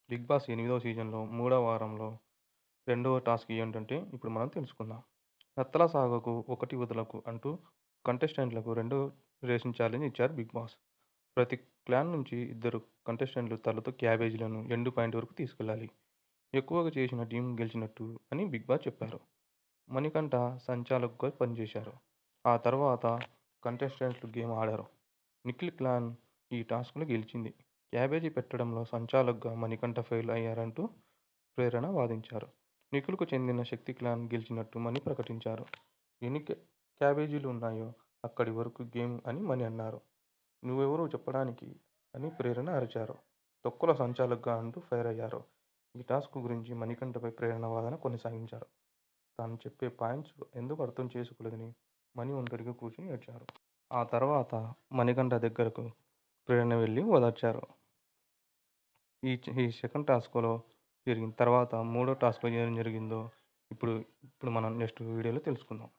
Big boss 8వ సీజన్‌లో మూడో వారంలో రెండవ టాస్క్ ఏంటంటే ఇప్పుడు మనం తెలుసుకుందాం. నత్తల సాగకు ఒకటి వదలకు అంటూ కంటెస్టెంట్లకు 2 రేసింగ్ ఛాలెంజ్ ఇచ్చారు బిగ్ బాస్. ప్రతి క్లాన్ నుంచి ఇద్దరు కంటెస్టెంట్లు తలతో క్యాబేజీలను ఎండ్ పాయింట్ వరకు తీసుకెళ్లాలి. ఎక్కువగా చేసిన టీం గెలిచినట్టు అని బిగ్ బాస్ చెప్పారు. మణికంఠ సంచాలకుగా పనిచేశారు. ఆ తర్వాత కంటెస్టెంట్లు గేమ్ ఆడారు. నిఖిల్ క్లాన్ ఈ టాస్క్‌లో గెలిచింది. క్యాబేజీ పెట్టడంలో సంచాలకుగా మణికంఠ ఫెయిల్ అయ్యారంటూ ప్రేరణ వాదించారు. నిఖిల్‌కు చెందిన శక్తి క్లాన్ గెలిచినట్టు మణి ప్రకటించారు. ఎన్ని క్యాబేజీలు ఉన్నాయో అక్కడి వరకు గేమ్ అని మణి అన్నారు. నువ్వెవరు చెప్పడానికి అని ప్రేరణ అరిచారు. తొక్కల సంచాలకుగా అంటూ ఫైర్ అయ్యారు. ఈ టాస్క్ గురించి మణికంఠపై ప్రేరణ వాదన కొనసాగించారు. తాను చెప్పే పాయింట్స్ ఎందుకు అర్థం చేసుకోలేదని మణి ఒంటరిగా కూర్చొని ఏడ్చారు. ఆ తర్వాత మణికంఠ దగ్గరకు ప్రేరణ వెళ్లి ఓదార్చారు. ఈ సెకండ్ టాస్క్‌లో జరిగిన తర్వాత మూడో టాస్క్‌లో ఏం జరిగిందో ఇప్పుడు ఇప్పుడు మనం నెక్స్ట్ వీడియోలో తెలుసుకుందాం.